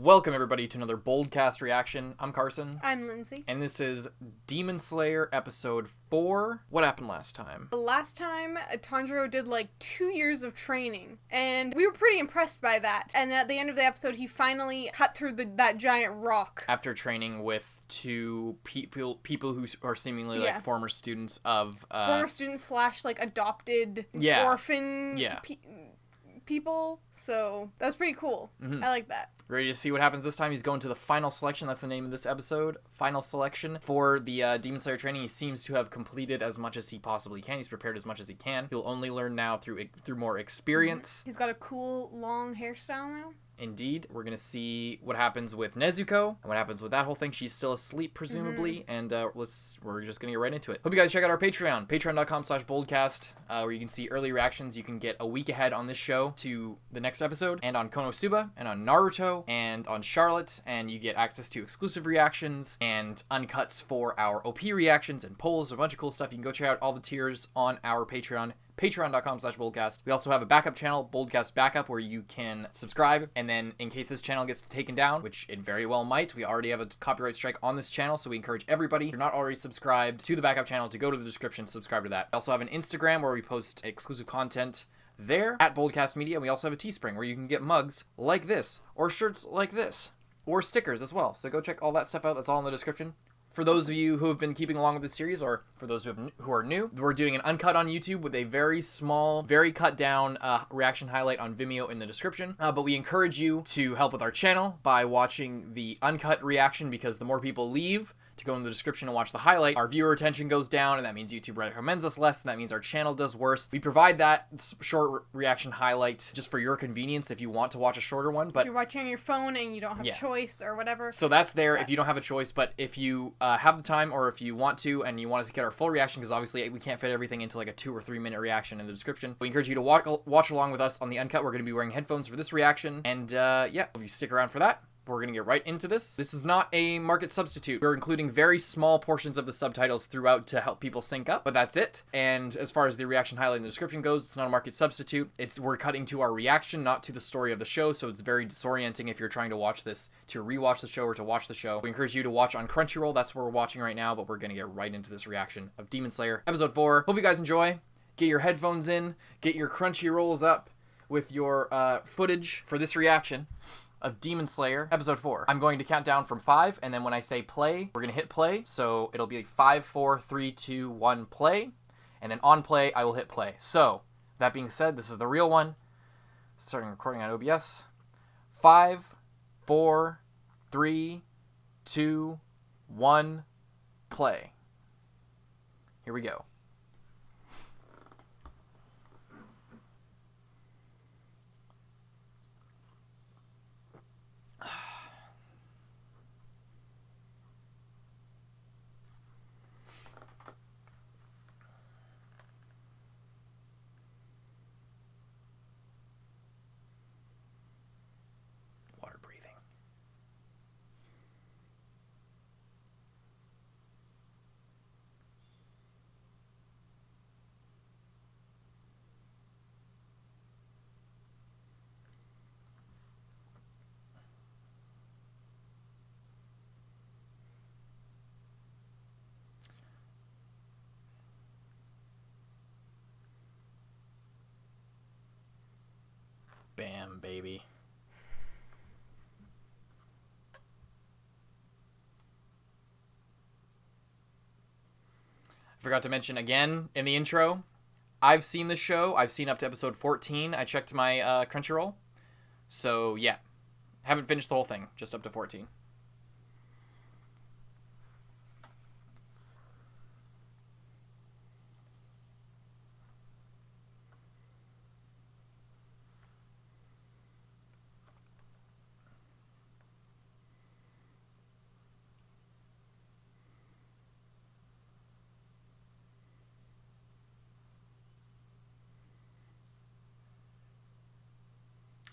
Welcome everybody to another Boldcast reaction. I'm Carson. I'm Lindsay. And this is Demon Slayer episode 4. What happened last time? Last time, Tanjiro did like 2 years of training, and we were pretty impressed by that. And at the end of the episode, he finally cut through that giant rock. After training with two people who are seemingly like former students of... former students / like adopted orphan people. So that was pretty cool. I like that. Ready to see what happens this time? He's going to the final selection. That's the name of this episode. Final selection for the Demon Slayer training. He seems to have completed as much as he possibly can. He's prepared as much as he can. He'll only learn now through more experience. He's got a cool long hairstyle now. Indeed. We're going to see what happens with Nezuko and what happens with that whole thing. She's still asleep, presumably, and we're just going to get right into it. Hope you guys check out our Patreon, patreon.com/boldcast, where you can see early reactions. You can get a week ahead on this show to the next episode, and on Konosuba, and on Naruto, and on Charlotte, and you get access to exclusive reactions and uncuts for our OP reactions and polls, a bunch of cool stuff. You can go check out all the tiers on our Patreon. Patreon.com/Boldcast. We also have a backup channel, Boldcast Backup, where you can subscribe, and then in case this channel gets taken down, which it very well might, we already have a copyright strike on this channel, so we encourage everybody, if you're not already subscribed to the backup channel, to go to the description, subscribe to that. We also have an Instagram where we post exclusive content there at Boldcast Media. We also have a Teespring where you can get mugs like this, or shirts like this, or stickers as well. So go check all that stuff out. That's all in the description. For those of you who have been keeping along with the series, or for those who are new, we're doing an uncut on YouTube with a very small, very cut down reaction highlight on Vimeo in the description. But we encourage you to help with our channel by watching the uncut reaction, because the more people leave to go in the description and watch the highlight, our viewer retention goes down, and that means YouTube recommends us less, and that means our channel does worse. We provide that short reaction highlight just for your convenience if you want to watch a shorter one. But if you're watching on your phone and you don't have a choice or whatever. So that's there if you don't have a choice, but if you have the time, or if you want to, and you want to get our full reaction, because obviously we can't fit everything into like a 2 or 3 minute reaction in the description, we encourage you to watch along with us on the uncut. We're going to be wearing headphones for this reaction, and if you stick around for that, we're going to get right into this. This is not a market substitute. We're including very small portions of the subtitles throughout to help people sync up, but that's it. And as far as the reaction highlight in the description goes, it's not a market substitute. We're cutting to our reaction, not to the story of the show, so it's very disorienting if you're trying to watch this, to rewatch the show or to watch the show. We encourage you to watch on Crunchyroll. That's where we're watching right now, but we're going to get right into this reaction of Demon Slayer Episode 4. Hope you guys enjoy. Get your headphones in, get your Crunchyrolls up with your footage for this reaction of Demon Slayer Episode 4. I'm going to count down from 5, and then when I say play, we're going to hit play. So it'll be like 5, 4, 3, 2, 1, play. And then on play, I will hit play. So, that being said, this is the real one. Starting recording on OBS. 5, 4, 3, 2, 1, play. Here we go. Bam, baby. I forgot to mention again in the intro, I've seen the show. I've seen up to episode 14. I checked my Crunchyroll. So, yeah. Haven't finished the whole thing. Just up to 14.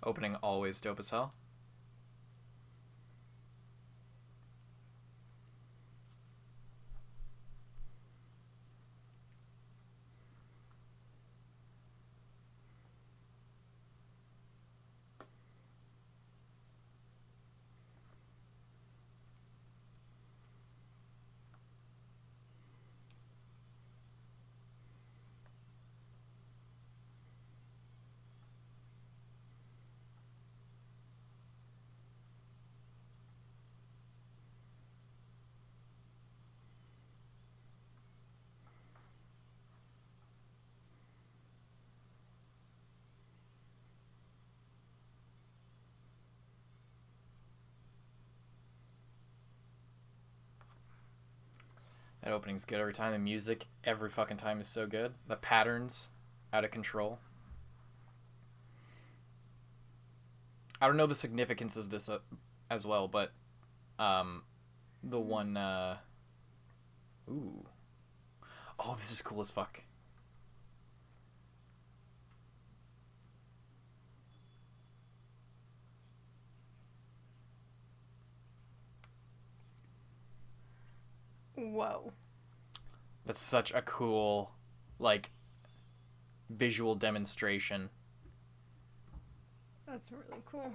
Opening always dope as hell. That opening's good every time. The music every fucking time is so good. The patterns, out of control. I don't know the significance of this as well, but the one ooh. Oh, this is cool as fuck. Whoa. That's such a cool, like, visual demonstration. That's really cool.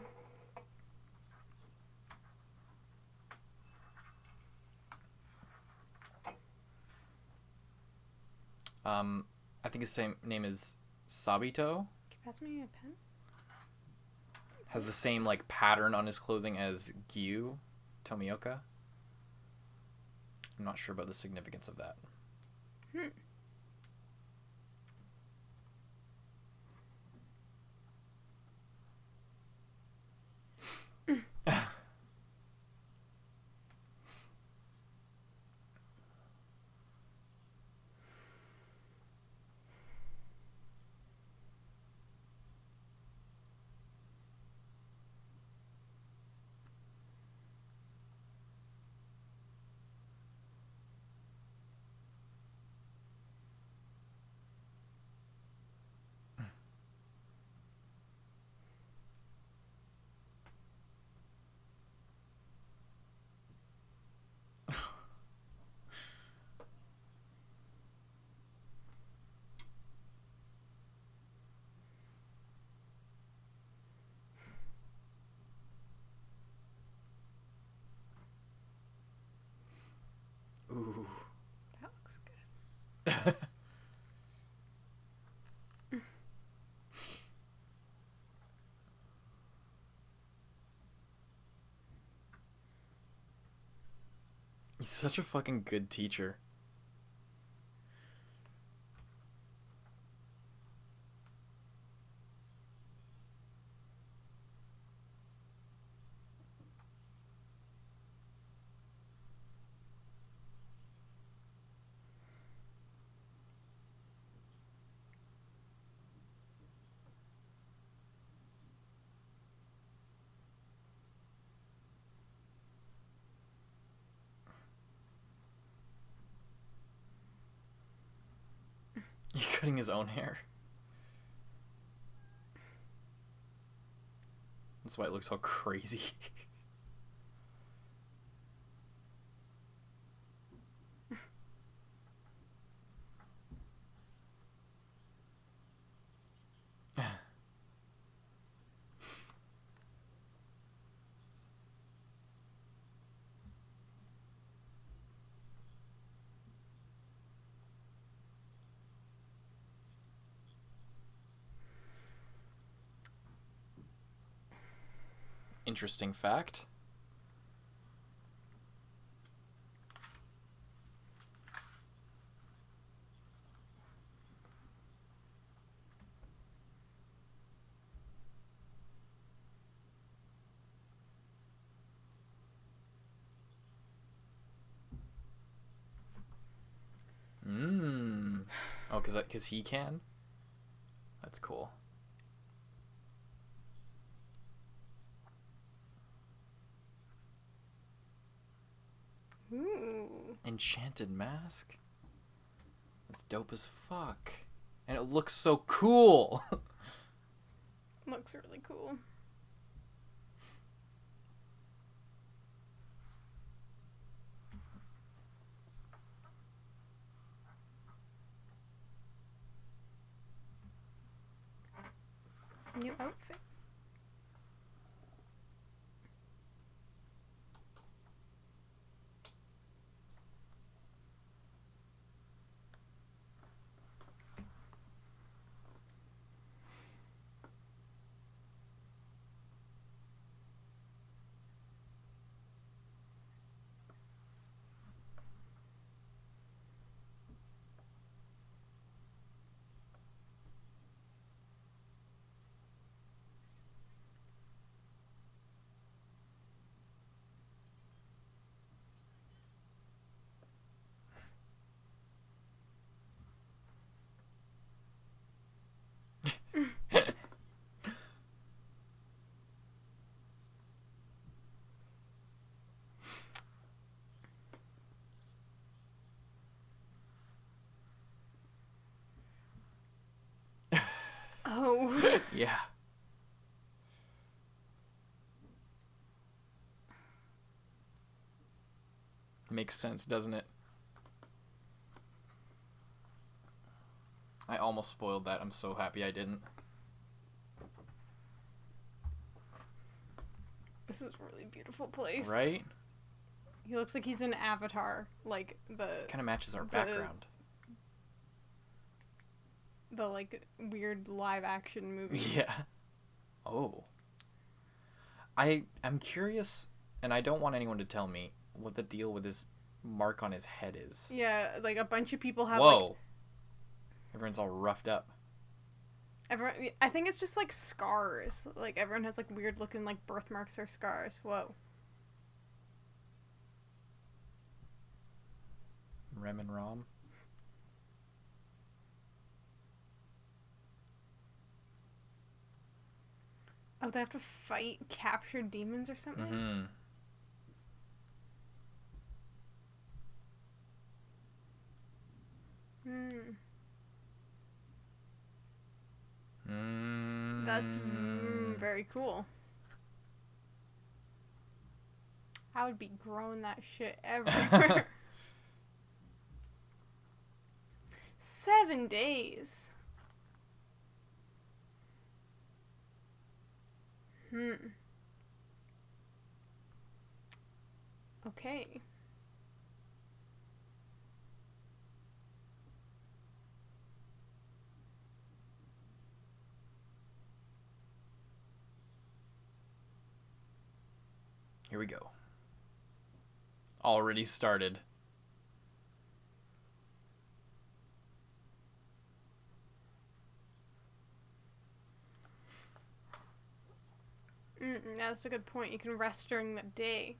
I think his same name is Sabito. Can you pass me a pen? Has the same, like, pattern on his clothing as Gyu Tomioka. I'm not sure about the significance of that. Ooh. That looks good. He's such a fucking good teacher. He's cutting his own hair. That's why it looks so crazy. Interesting fact. Oh, because he can? That's cool. Ooh. Enchanted mask? That's dope as fuck. And it looks so cool! Looks really cool. New outfit. Yeah. Makes sense, doesn't it? I almost spoiled that. I'm so happy I didn't. This is a really beautiful place. Right? He looks like he's in Avatar. Like, kind of matches our background. The, like, weird live-action movie. Yeah. Oh. I'm curious, and I don't want anyone to tell me what the deal with this mark on his head is. Yeah, like, a bunch of people have, Whoa. like... Everyone's all roughed up. I think it's just, like, scars. Like, everyone has, like, weird-looking, like, birthmarks or scars. Whoa. Rem and Rom. Oh, they have to fight captured demons or something? Mm-hmm. That's very cool. I would be growing that shit everywhere. 7 days. Okay. Here we go. Already started. Yeah, that's a good point. You can rest during the day.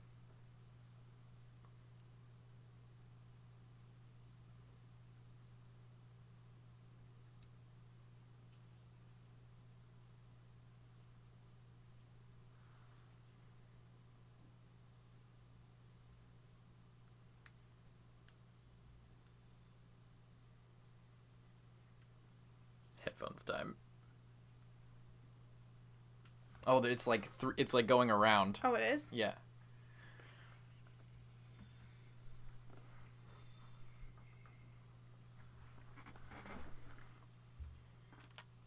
Headphones time. Oh, it's like it's like going around. Oh, it is? Yeah.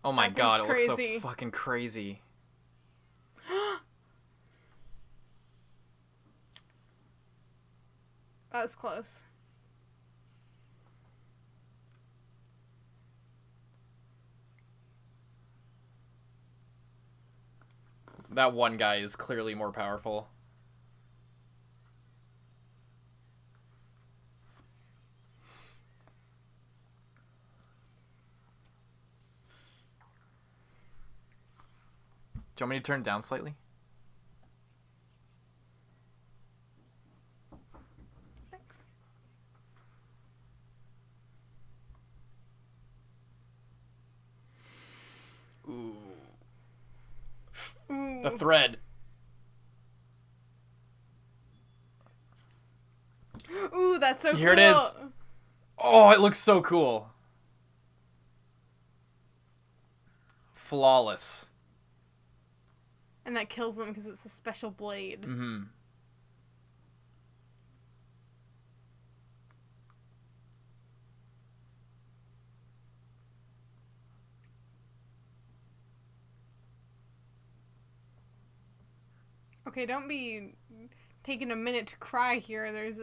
Oh my god, it looks so fucking crazy. That was close. That one guy is clearly more powerful. Do you want me to turn it down slightly? Thanks. Ooh. Ooh. The thread. Ooh, that's so cool. Here it is. Oh, it looks so cool. Flawless. And that kills them because it's a special blade. Mm-hmm. Okay, don't be taking a minute to cry here. There's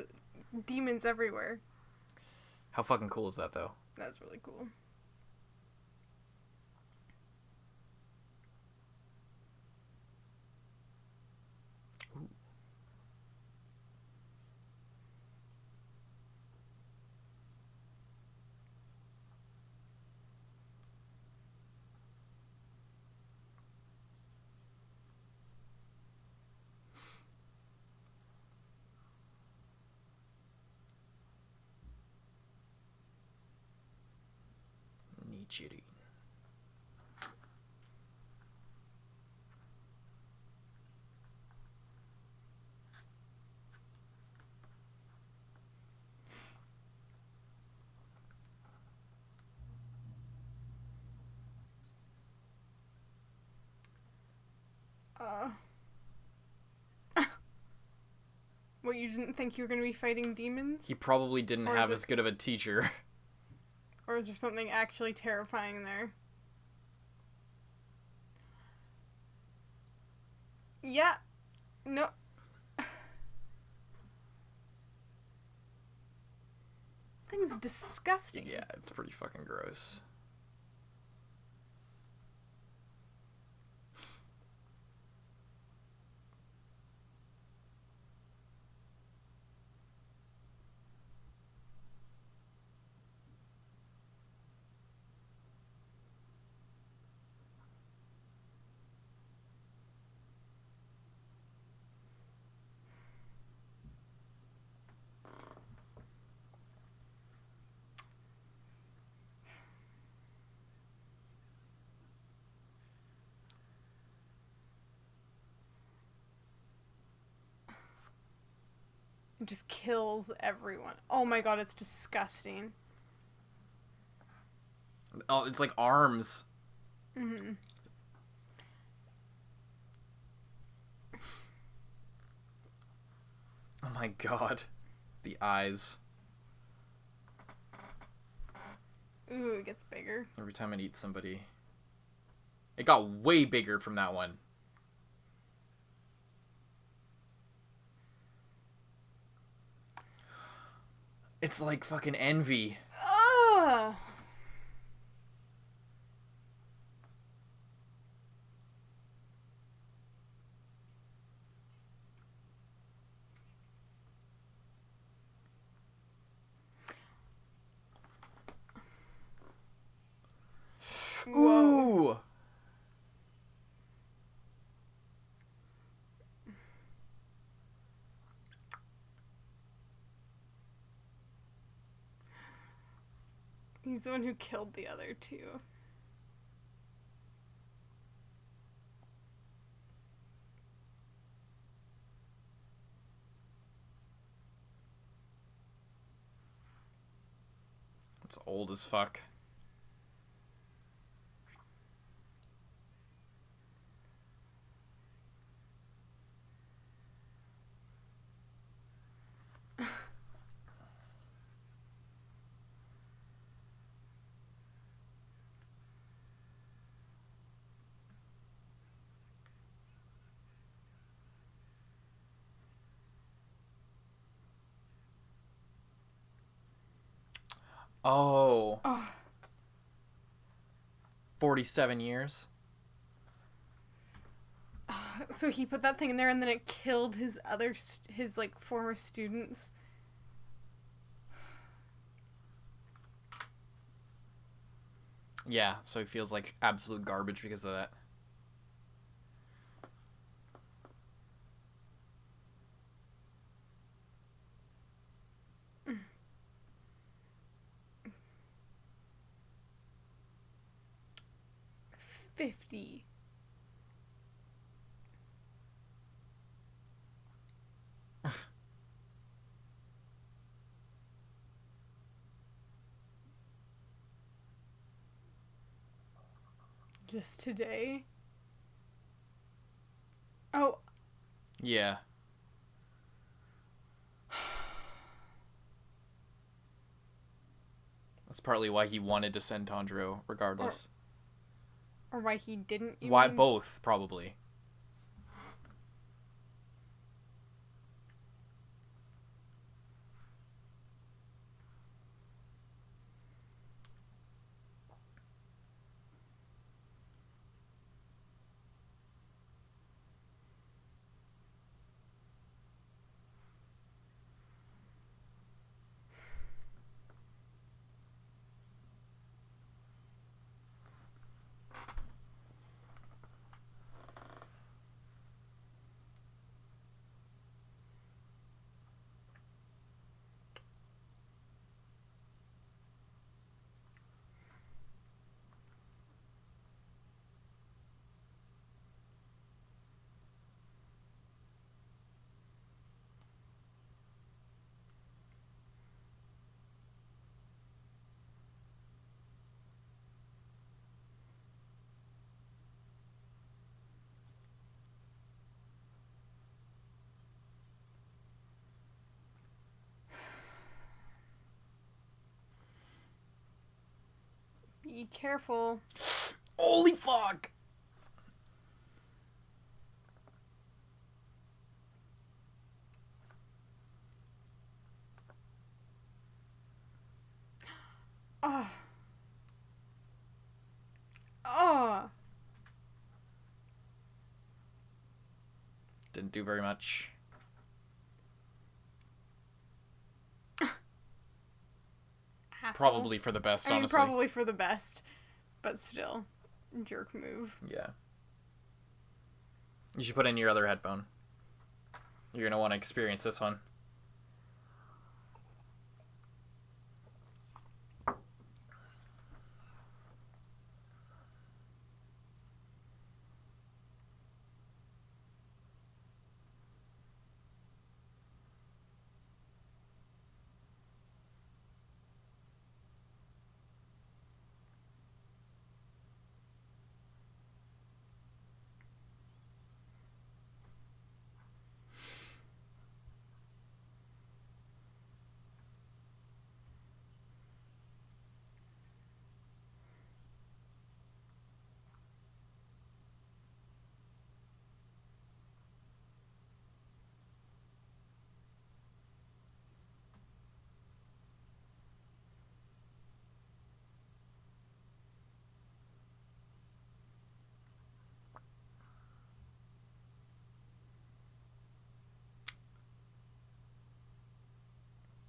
demons everywhere. How fucking cool is that, though? That's really cool. Nichiri. didn't think you were going to be fighting demons? He probably didn't have as good of a teacher. Or is there something actually terrifying there? Yeah. No. Thing's disgusting. Yeah, it's pretty fucking gross. It just kills everyone. Oh my god, it's disgusting. Oh, it's like arms. Mm-hmm. Oh my god. The eyes. Ooh, it gets bigger. Every time it eats somebody. It got way bigger from that one. It's like fucking envy. Ugh! Ooh! He's the one who killed the other two. It's old as fuck. Oh. 47 years. So he put that thing in there and then it killed his like former students. Yeah, so he feels like absolute garbage because of that. $50. Just today? Oh. Yeah. That's partly why he wanted to send Tanjiro, regardless. Or why he didn't. Why both, probably. Be careful. Holy fuck! Oh. Oh. Didn't do very much. Asshole. Probably for the best, honestly. Probably for the best. But still. Jerk move. Yeah. You should put in your other headphone. You're gonna want to experience this one.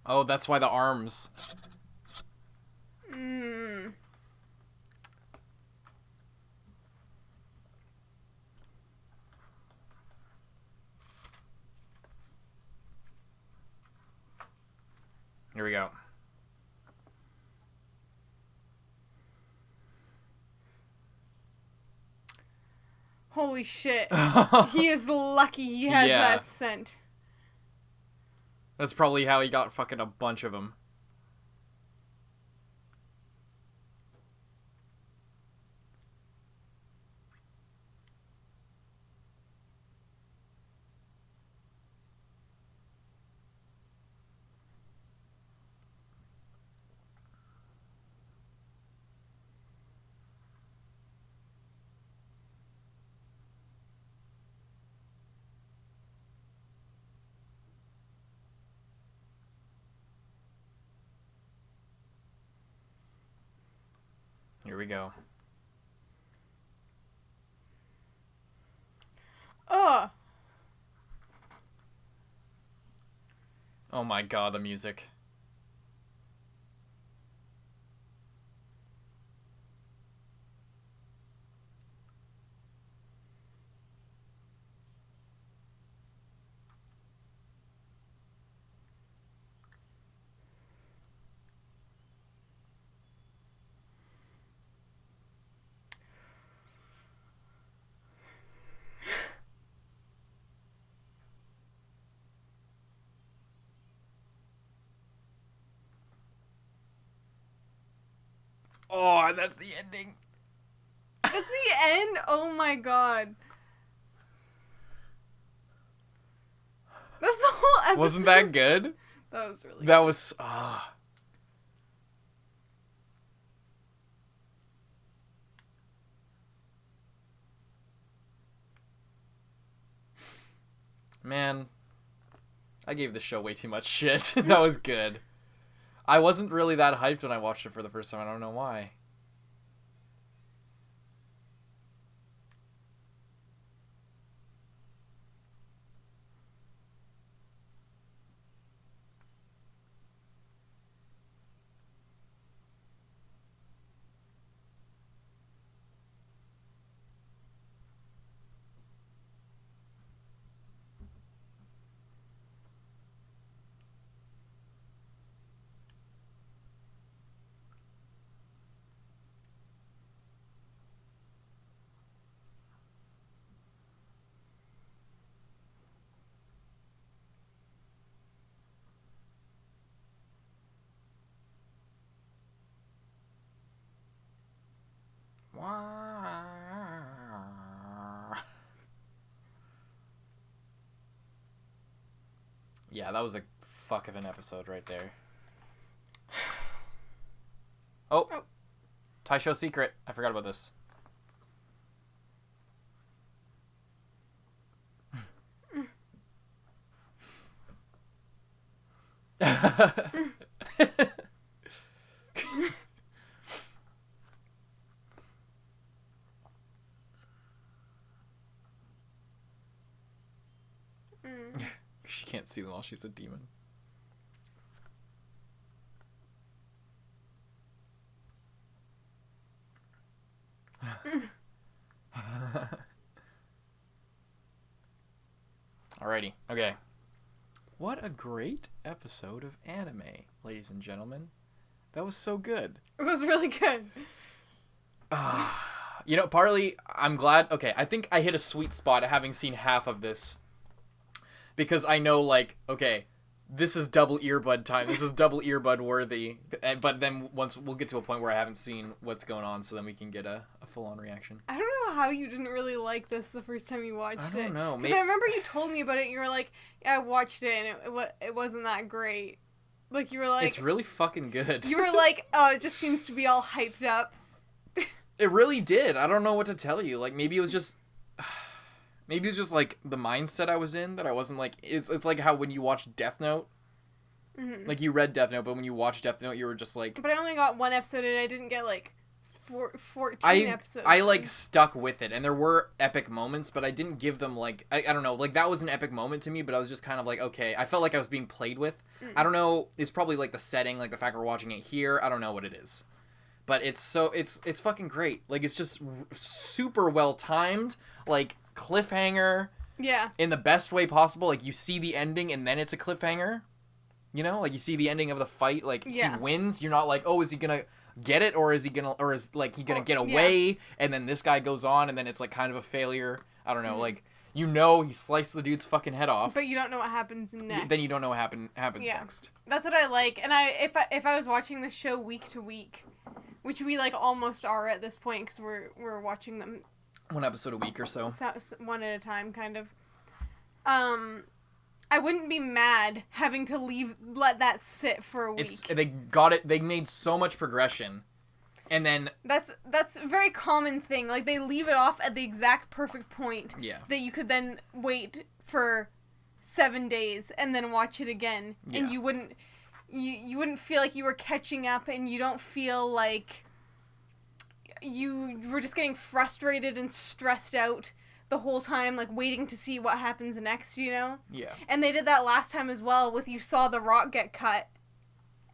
Oh, that's why the arms. Mmm. Here we go. Holy shit. He is lucky he has that scent. That's probably how he got fucking a bunch of them. Here we go. Ugh. Oh my god, the music. Oh, that's the ending. That's the end? Oh my god. That's the whole episode. Wasn't that good? That was really That good. was... Man, I gave the show way too much shit. That was good. I wasn't really that hyped when I watched it for the first time. I don't know why. Yeah, that was a fuck of an episode right there. Oh. Taisho secret. I forgot about this. She can't see them while she's a demon. Alrighty, okay. What a great episode of anime, ladies and gentlemen. That was so good. It was really good. You know, partly, I'm glad... Okay, I think I hit a sweet spot at having seen half of this. Because I know, like, okay, this is double earbud time. This is double earbud worthy. But then once we'll get to a point where I haven't seen what's going on, so then we can get a full-on reaction. I don't know how you didn't really like this the first time you watched it. I don't know. Because I remember you told me about it, and you were like, yeah, I watched it, and it wasn't that great. Like, you were like... It's really fucking good. You were like, oh, it just seems to be all hyped up. It really did. I don't know what to tell you. Like, maybe it was just... Maybe it was just, like, the mindset I was in, that I wasn't, like... It's like how when you watch Death Note... Mm-hmm. Like, you read Death Note, but when you watched Death Note, you were just, like... But I only got one episode, and I didn't get, like, 14 episodes. I, like, stuck with it, and there were epic moments, but I didn't give them, like... I don't know, like, that was an epic moment to me, but I was just kind of like, okay. I felt like I was being played with. I don't know, it's probably, like, the setting, like, the fact we're watching it here. I don't know what it is. But it's fucking great. Like, it's just super well-timed, like... cliffhanger in the best way possible. Like, you see the ending and then it's a cliffhanger, you know, like you see the ending of the fight, like he wins, you're not like, oh, is he gonna get it, or is he gonna get away, and then this guy goes on and then it's like kind of a failure. I don't know, like, you know, he sliced the dude's fucking head off, but you don't know what happens next. Then you don't know what happens next. That's what I like. And if I was watching this show week to week, which we like almost are at this point because we're watching them one episode a week or so. One at a time, kind of. I wouldn't be mad having to let that sit for a week. They got it. They made so much progression, and then that's a very common thing. Like, they leave it off at the exact perfect point. Yeah. That you could then wait for 7 days and then watch it again, and you wouldn't feel like you were catching up, and you don't feel like you were just getting frustrated and stressed out the whole time, like, waiting to see what happens next, you know? Yeah. And they did that last time as well with you saw the rock get cut,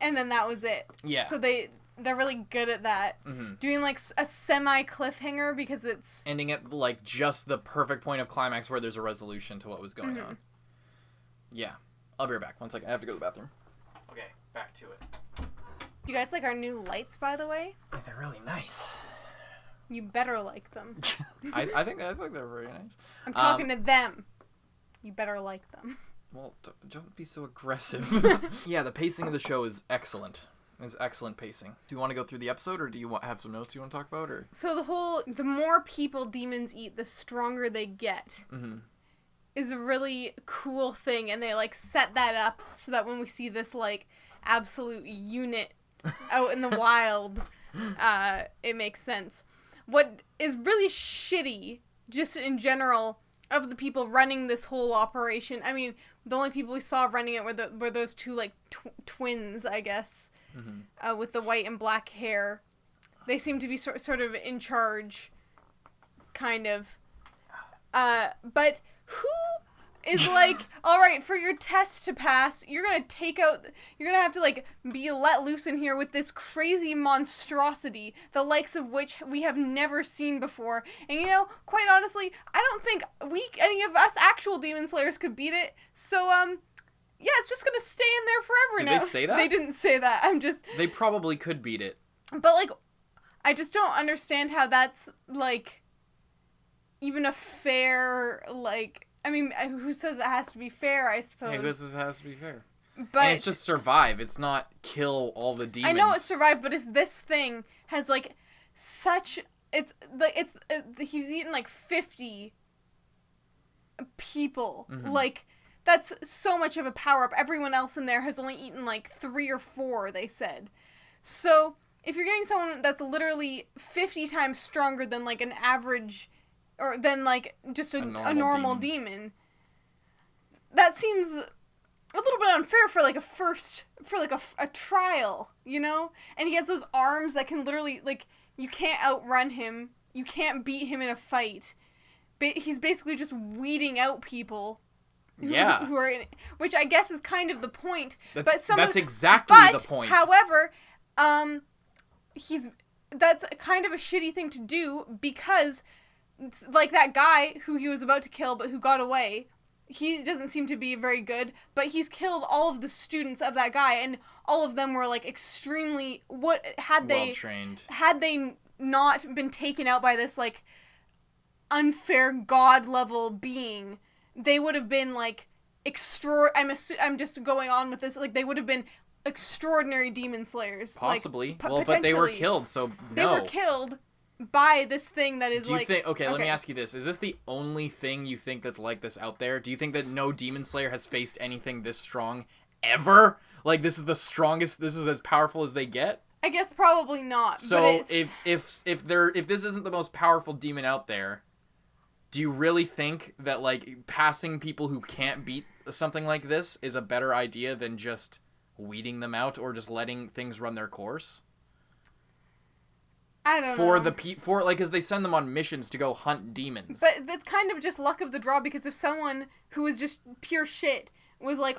and then that was it. Yeah. So they're really good at that. Mm-hmm. Doing, like, a semi-cliffhanger because it's... ending at, like, just the perfect point of climax where there's a resolution to what was going on. Yeah. I'll be right back. 1 second. I have to go to the bathroom. Okay, back to it. Do you guys like our new lights, by the way? Yeah, they're really nice. You better like them. I think they're very nice. I'm talking to them. You better like them. Well, don't be so aggressive. Yeah, the pacing of the show is excellent. It's excellent pacing. Do you want to go through the episode, or do you have some notes you want to talk about? Or so the more people demons eat, the stronger they get. Mm-hmm. Is a really cool thing, and they like set that up so that when we see this like absolute unit out in the wild, it makes sense. What is really shitty, just in general, of the people running this whole operation, I mean, the only people we saw running it were those two, like, twins, I guess, with the white and black hair. They seem to be sort of in charge, kind of. But who is like, all right, for your test to pass, you're gonna have to, like, be let loose in here with this crazy monstrosity, the likes of which we have never seen before. And, you know, quite honestly, I don't think any of us actual demon slayers could beat it. So, yeah, it's just gonna stay in there forever now. Did they say that? They didn't say that. They probably could beat it. But, like, I just don't understand how that's, like, even a fair, like... I mean, who says it has to be fair, I suppose. Yeah, who says it has to be fair? But and it's just survive. It's not kill all the demons. I know it's survive, but if this thing has, like, such... he's eaten, like, 50 people. Mm-hmm. Like, that's so much of a power-up. Everyone else in there has only eaten, like, 3 or 4, they said. So... if you're getting someone that's literally 50 times stronger than, like, an average, or than, like, just a normal demon, that seems a little bit unfair for, like, a trial, you know? And he has those arms that can literally, like, you can't outrun him, you can't beat him in a fight. He's basically just weeding out people. Yeah. Who are in, which I guess is kind of the point. That's exactly the point. However, that's kind of a shitty thing to do because, like, that guy who he was about to kill but who got away, he doesn't seem to be very good, but he's killed all of the students of that guy, and all of them were, like, extremely, well-trained. Had they not been taken out by this, like, unfair god-level being, they would have been, like, I'm just going on with this, like, they would have been extraordinary demon slayers. Possibly. Like, but they were killed, so no. They were killed by this thing that is, Do you think... Okay, let me ask you this. Is this the only thing you think that's like this out there? Do you think that no demon slayer has faced anything this strong ever? Like, this is the strongest... This is as powerful as they get? I guess probably not. So, if this isn't the most powerful demon out there... Do you really think that, like, passing people who can't beat something like this is a better idea than just weeding them out or just letting things run their course? I don't know. Because they send them on missions to go hunt demons. But that's kind of just luck of the draw, because if someone who was just pure shit was, like,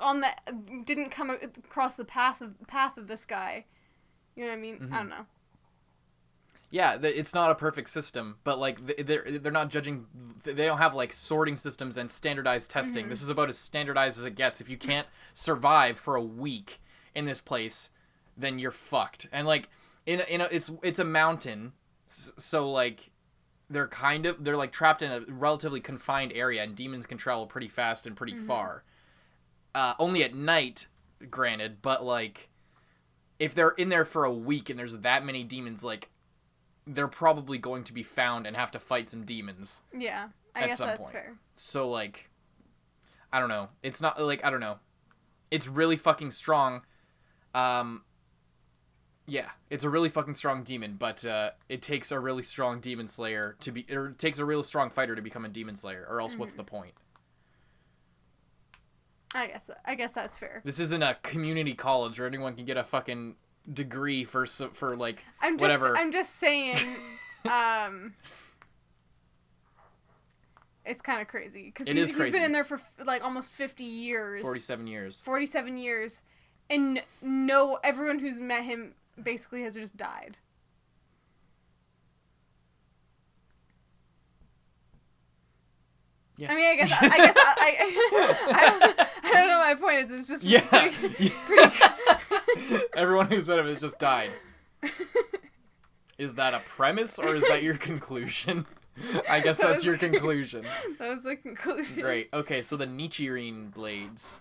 didn't come across the path of this guy, you know what I mean? Mm-hmm. I don't know. Yeah, it's not a perfect system, but, like, they're not judging... They don't have, like, sorting systems and standardized testing. Mm-hmm. This is about as standardized as it gets. If you can't survive for a week in this place, then you're fucked. And, like, it's a mountain, so, like, they're like, trapped in a relatively confined area, and demons can travel pretty fast and pretty far. Only at night, granted, but, like, if they're in there for a week and there's that many demons, like... they're probably going to be found and have to fight some demons. Yeah, I guess that's fair. So, like, I don't know. It's not, like, I don't know. It's really fucking strong. Yeah, it's a really fucking strong demon, but it takes a really strong demon slayer it takes a really strong fighter to become a demon slayer, or else what's the point? I guess that's fair. This isn't a community college where anyone can get a fucking... degree for like whatever. I'm just saying, it's kind of crazy because he's been in there for like almost 50 years. 47 years. 47 years, and everyone who's met him basically has just died. Yeah. I mean, I don't know. My point is, it's just pretty Everyone who's met him has just died. Is that a premise, or is that your conclusion? I guess that's your conclusion. That was the conclusion. Great. Okay, so the Nichirin blades,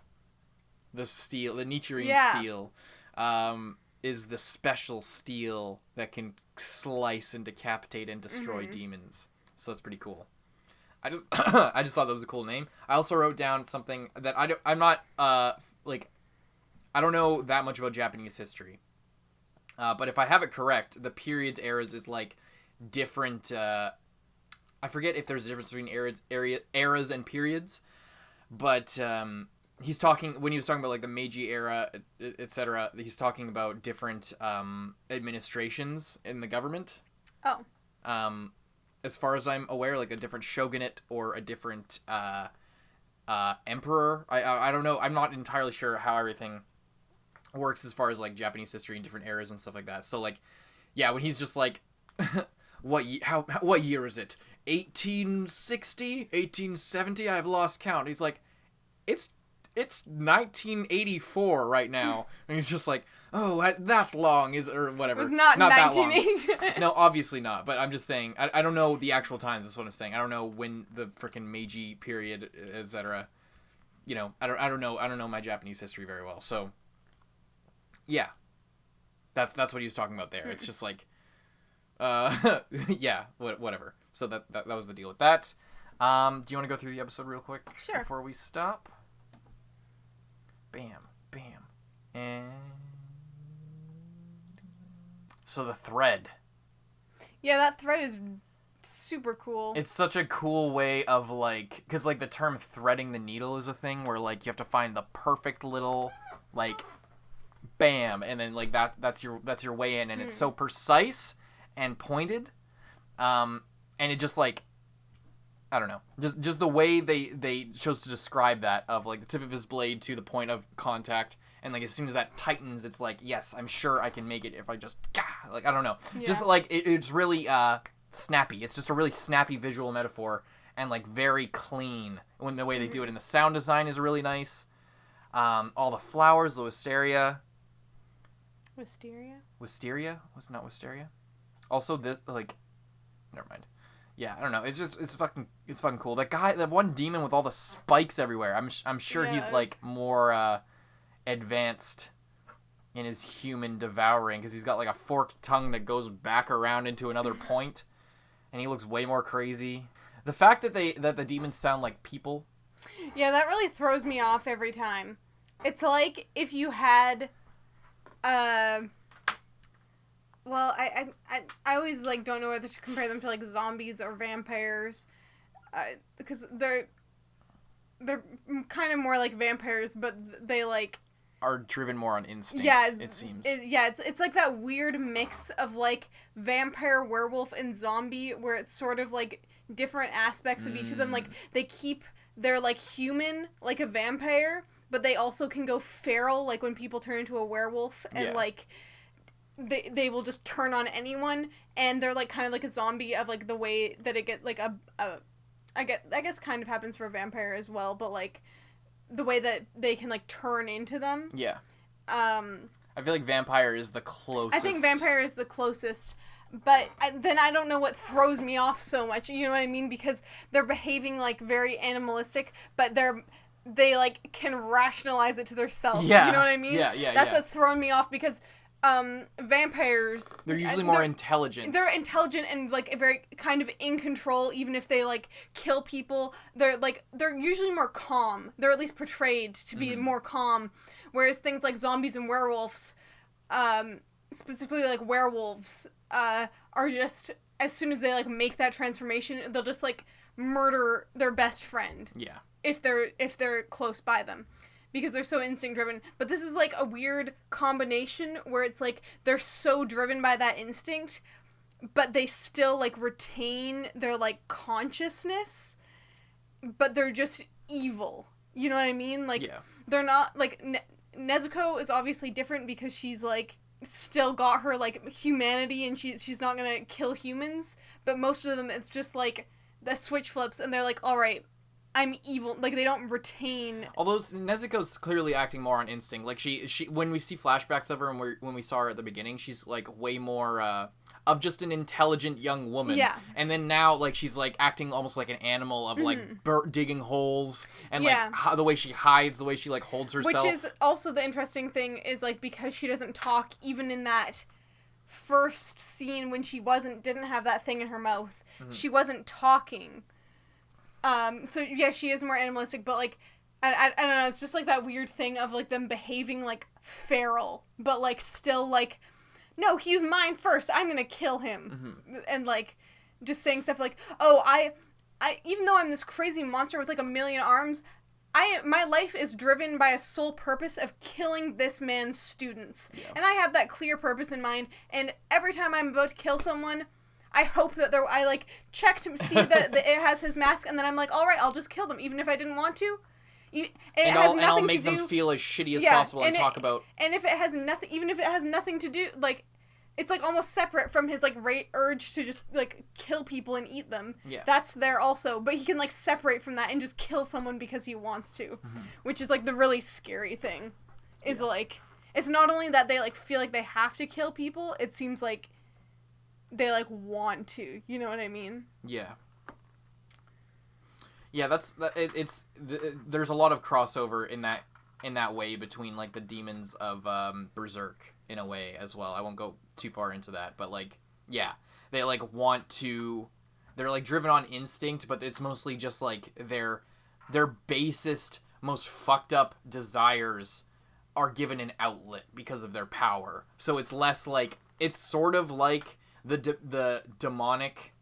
the Nichirin steel, is the special steel that can slice and decapitate and destroy demons. So that's pretty cool. I just thought that was a cool name. I also wrote down something that I'm not I don't know that much about Japanese history. But if I have it correct, the periods, eras is like different. I forget if there's a difference between eras and periods. But he's talking, when he was talking about like the Meiji era, etc. He's talking about different administrations in the government. Oh. As far as I'm aware, like a different shogunate or a different emperor. I don't know. I'm not entirely sure how everything works as far as like Japanese history and different eras and stuff like that. So like, yeah, when he's just like, what year is it? 1860? 1870? I've lost count. He's like, it's 1984 right now. And he's just like, oh, that long is, or whatever. It was not 1980. No, obviously not. But I'm just saying, I don't know the actual times. That's what I'm saying. I don't know when the freaking Meiji period, etc. You know, I don't know my Japanese history very well. So, yeah, that's what he was talking about there. It's just like, yeah, whatever. So that was the deal with that. Do you want to go through the episode real quick? Sure. Before we stop. Bam, bam, and so the thread. Yeah, that thread is super cool. It's such a cool way of, like, because, like, the term threading the needle is a thing where, like, you have to find the perfect little, like, bam, and then, like, that's your way in, and it's so precise and pointed, and it just, like, I don't know, just the way they chose to describe that, of, like, the tip of his blade to the point of contact, and, like, as soon as that tightens, it's like, yes, I'm sure I can make it if I just, like, I don't know, just, like, it's really, snappy. It's just a really snappy visual metaphor, and, like, very clean when the way they do it, and the sound design is really nice. All the flowers, the wisteria. Wisteria? Wisteria? Was not wisteria? Also, this, like, never mind. Yeah, I don't know. It's fucking cool. That guy, that one demon with all the spikes everywhere. I'm sure he's like more advanced in his human devouring, because he's got like a forked tongue that goes back around into another point, and he looks way more crazy. The fact that the demons sound like people. Yeah, that really throws me off every time. It's like if you had, well, I always, like, don't know whether to compare them to, like, zombies or vampires, because they're kind of more like vampires, but they, like, are driven more on instinct, it seems. It's like that weird mix of, like, vampire, werewolf, and zombie, where it's sort of, like, different aspects of each of them. Like, they're, like, human, like a vampire, but they also can go feral, like, when people turn into a werewolf, and, like, they will just turn on anyone, and they're, like, kind of like a zombie of, like, the way that it get, like, I guess kind of happens for a vampire as well, but, like, the way that they can, like, turn into them. Yeah. I feel like vampire is the closest. I think vampire is the closest, but then I don't know what throws me off so much, you know what I mean? Because they're behaving, like, very animalistic, but they like, can rationalize it to themselves. Yeah. You know what I mean? Yeah. That's what's throwing me off, because vampires, they're usually more intelligent. They're intelligent and, like, very kind of in control, even if they, like, kill people. They're usually more calm. They're at least portrayed to be more calm, whereas things like zombies and werewolves, specifically, like, werewolves, are just, as soon as they, like, make that transformation, they'll just, like, murder their best friend. Yeah. If they're close by them, because they're so instinct driven. But this is, like, a weird combination where it's, like, they're so driven by that instinct, but they still, like, retain their, like, consciousness, but they're just evil. You know what I mean? Like, they're not, like, Nezuko is obviously different because she's, like, still got her, like, humanity, and she's not gonna kill humans, but most of them, it's just, like, the switch flips, and they're like, alright, I'm evil. Like, they don't retain. Although Nezuko's clearly acting more on instinct. Like, she when we see flashbacks of her and when we saw her at the beginning, she's, like, way more of just an intelligent young woman. Yeah. And then now, like, she's, like, acting almost like an animal of, like, digging holes, and, like, the way she hides, the way she, like, holds herself. Which is also the interesting thing, is, like, because she doesn't talk, even in that first scene when she didn't have that thing in her mouth, she wasn't talking. So, yeah, she is more animalistic, but, like, I don't know, it's just, like, that weird thing of, like, them behaving, like, feral, but, like, still, like, no, he's mine first, I'm gonna kill him, and, like, just saying stuff like, oh, I even though I'm this crazy monster with, like, 1,000,000 arms, my life is driven by a sole purpose of killing this man's students, and I have that clear purpose in mind, and every time I'm about to kill someone, I hope that I, like, check to see that it has his mask, and then I'm like, alright, I'll just kill them, even if I didn't want to. And I'll make them feel as shitty as possible and talk about... And if it has nothing, even if it has nothing to do, like, it's, like, almost separate from his, like, urge to just, like, kill people and eat them. Yeah. That's there also, but he can, like, separate from that and just kill someone because he wants to, which is, like, the really scary thing, is, like, it's not only that they, like, feel like they have to kill people, it seems like they, like, want to, you know what I mean? Yeah. Yeah, there's a lot of crossover in that way between, like, the demons of Berserk, in a way, as well. I won't go too far into that, but, like, yeah, they, like, they're, like, driven on instinct, but it's mostly just, like, their basest, most fucked up desires are given an outlet because of their power. So it's less like, it's sort of like the demonic,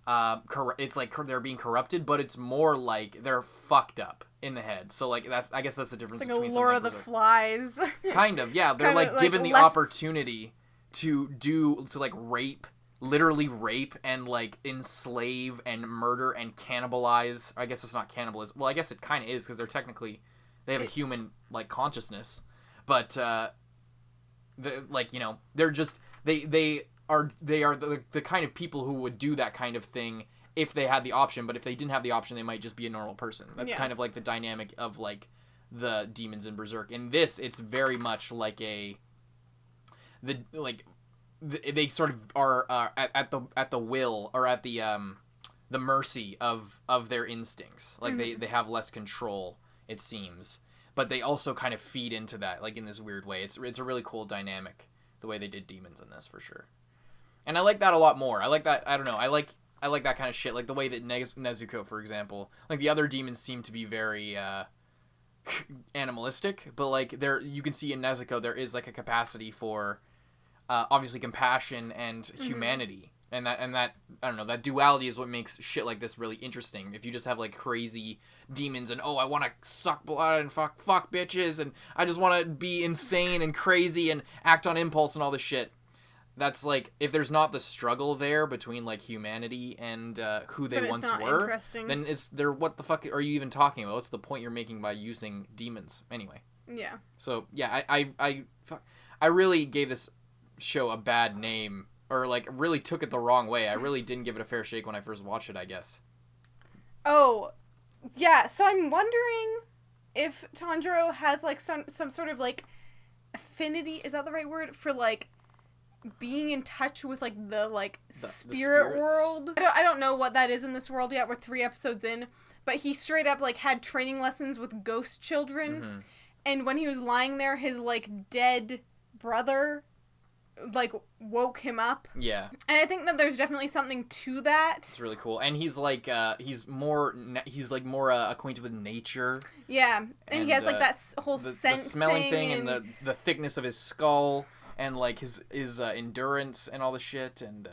it's like they're being corrupted, but it's more like they're fucked up in the head. So like I guess that's the difference it's like between a Lord of the Flies. Kind of, yeah. They're Kinda like given the left... opportunity to like rape, literally rape and like enslave and murder and cannibalize. I guess it's not cannibalism. Well, I guess it kind of is because they have a human like consciousness, but they're just they are the kind of people who would do that kind of thing if they had the option. But if they didn't have the option, they might just be a normal person. That's kind of like the dynamic of like the demons in Berserk. In this, it's very much like they sort of are at the will or at the mercy of their instincts. Like they have less control, it seems, but they also kind of feed into that like in this weird way. It's a really cool dynamic the way they did demons in this, for sure. And I like that a lot more. I like that. I don't know. I like that kind of shit. Like the way that Nezuko, for example, like the other demons seem to be very animalistic, but like you can see in Nezuko there is like a capacity for obviously compassion and humanity. And that I don't know, that duality is what makes shit like this really interesting. If you just have like crazy demons and I want to suck blood and fuck bitches and I just want to be insane and crazy and act on impulse and all this shit. That's like, if there's not the struggle there between like humanity and who they once were, then what the fuck are you even talking about? What's the point you're making by using demons anyway? Yeah. So yeah, I really gave this show a bad name, or like really took it the wrong way. I really didn't give it a fair shake when I first watched it, I guess. Oh, yeah. So I'm wondering if Tanjiro has like some sort of like affinity, is that the right word, for like being in touch with like the spirit world. I don't know what that is in this world yet. We're 3 episodes in, but he straight up like had training lessons with ghost children, and when he was lying there, his like dead brother like woke him up. Yeah. And I think that there's definitely something to that. It's really cool. And he's like he's more acquainted with nature. Yeah. And he has like that whole scent, the smelling thing and the thickness of his skull and like his endurance and all the shit and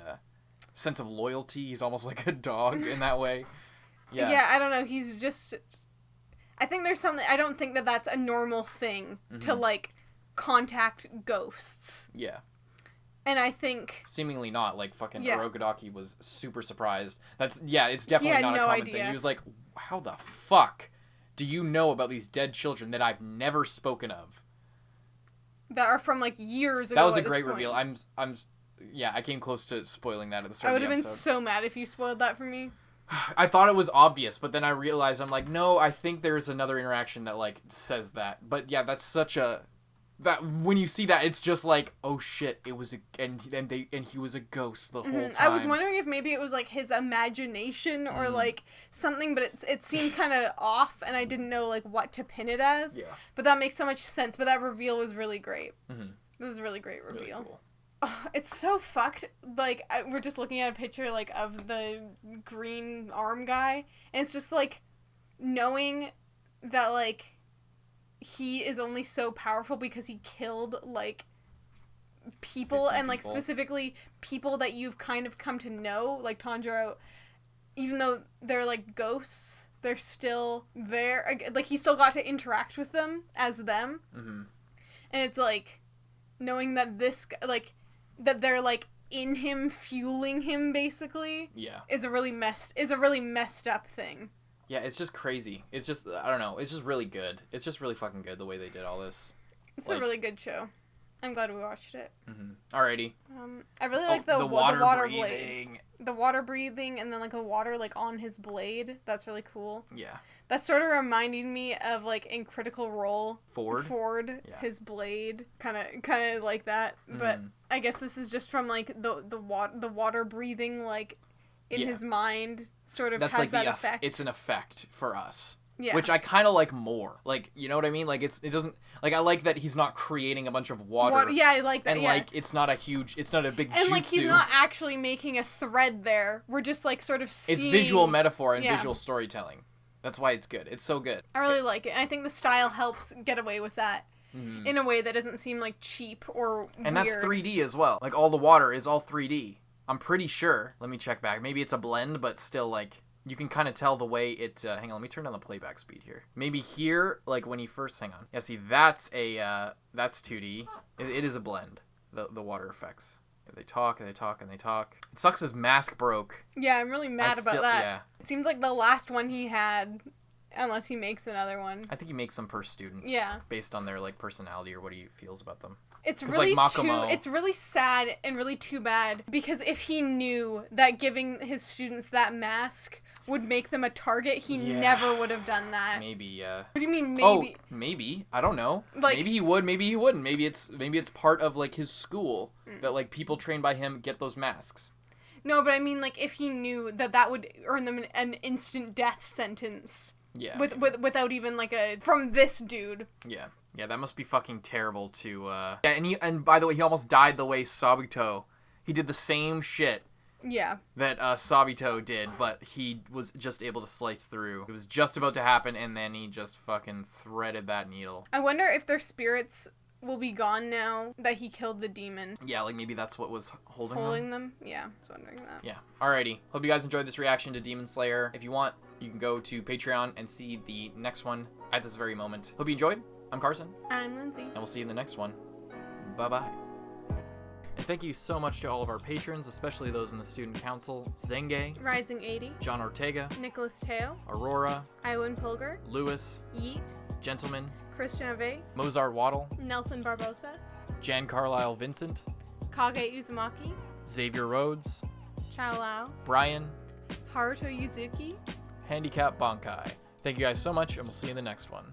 sense of loyalty. He's almost like a dog in that way. Yeah. Yeah, I don't know. He's just, I think there's something, I don't think that that's a normal thing to like contact ghosts. Yeah. And I think... Seemingly not. Like, fucking Orogadaki was super surprised. It's definitely not a common thing. He was like, how the fuck do you know about these dead children that I've never spoken of? That are from, like, years ago. That was a great reveal. I came close to spoiling that at the start of the episode. I would have been so mad if you spoiled that for me. I thought it was obvious, but then I realized, I'm like, no, I think there's another interaction that, like, says that. But, yeah, that's such a... That when you see that, it's just like, oh shit, it was and he was a ghost the whole time. I was wondering if maybe it was like his imagination or like something, but it seemed kind of off, and I didn't know like what to pin it as. Yeah. But that makes so much sense. But that reveal was really great. It was a really great reveal. Really cool. Oh, it's so fucked. Like we're just looking at a picture like of the green arm guy, and it's just like knowing that like. He is only so powerful because he killed, like, people, and, like, specifically people that you've kind of come to know. Like, Tanjiro, even though they're, like, ghosts, they're still there. Like, he still got to interact with them as them. And it's, like, knowing that that they're, like, in him, fueling him, basically. Yeah. Is a really messed up thing. Yeah, it's just crazy. It's just, I don't know, it's just really good. It's just really fucking good the way they did all this. It's a really good show. I'm glad we watched it. Alrighty. I really like the water blade. The water breathing and then like the water like on his blade. That's really cool. Yeah. That's sort of reminding me of like in Critical Role. Ford, yeah. His blade. Kind of like that. But I guess this is just from like the water breathing like... in his mind, sort of. That's has like that effect. It's an effect for us. Yeah. Which I kind of like more. Like, you know what I mean? Like, it doesn't... Like, I like that he's not creating a bunch of water. Yeah, I like that, and, like, it's not a big jutsu. And, like, he's not actually making a thread there. We're just, like, sort of seeing... It's visual metaphor and visual storytelling. That's why it's good. It's so good. I really like it. And I think the style helps get away with that. in a way that doesn't seem like cheap or And weird. that's 3D as well. Like, all the water is all 3D. I'm pretty sure. Let me check back. Maybe it's a blend, but still, like, you can kind of tell the way it... hang on, let me turn down the playback speed here. Maybe here, like, when he first... Hang on. Yeah, see, that's 2D. It is a blend, the water effects. They talk, and they talk, and they talk. It sucks his mask broke. Yeah, I'm really mad about that. Yeah. It seems like the last one he had, unless he makes another one. I think he makes them per student. Yeah. Based on their, like, personality or what he feels about them. It's 'Cause, really like, Makomo- it's really sad and really too bad, because if he knew that giving his students that mask would make them a target, he never would have done that. Maybe, yeah. What do you mean maybe? Oh, maybe. I don't know. Like, maybe he would, maybe he wouldn't. Maybe it's part of, like, his school that, like, people trained by him get those masks. No, but I mean, like, if he knew that would earn them an instant death sentence. Yeah. Without even, like, from this dude. Yeah. Yeah, that must be fucking terrible to, Yeah, and by the way, he almost died the way Sabito. He did the same shit. Yeah. That Sabito did, but he was just able to slice through. It was just about to happen, and then he just fucking threaded that needle. I wonder if their spirits will be gone now that he killed the demon. Yeah, like maybe that's what was holding them? Yeah, I was wondering that. Yeah. Alrighty. Hope you guys enjoyed this reaction to Demon Slayer. If you want, you can go to Patreon and see the next one at this very moment. Hope you enjoyed. I'm Carson. I'm Lindsay. And we'll see you in the next one. Bye-bye. And thank you so much to all of our patrons, especially those in the Student Council. Zenge, Rising 80, John Ortega, Nicholas Teo, Aurora, Iwan Pulgar, Lewis, Yeet, Gentleman, Christian Ave, Mozart Waddle, Nelson Barbosa, Jan Carlisle Vincent, Kage Uzumaki, Xavier Rhodes, Chao Lao, Brian, Haruto Yuzuki. Handicap Bankai. Thank you guys so much, and we'll see you in the next one.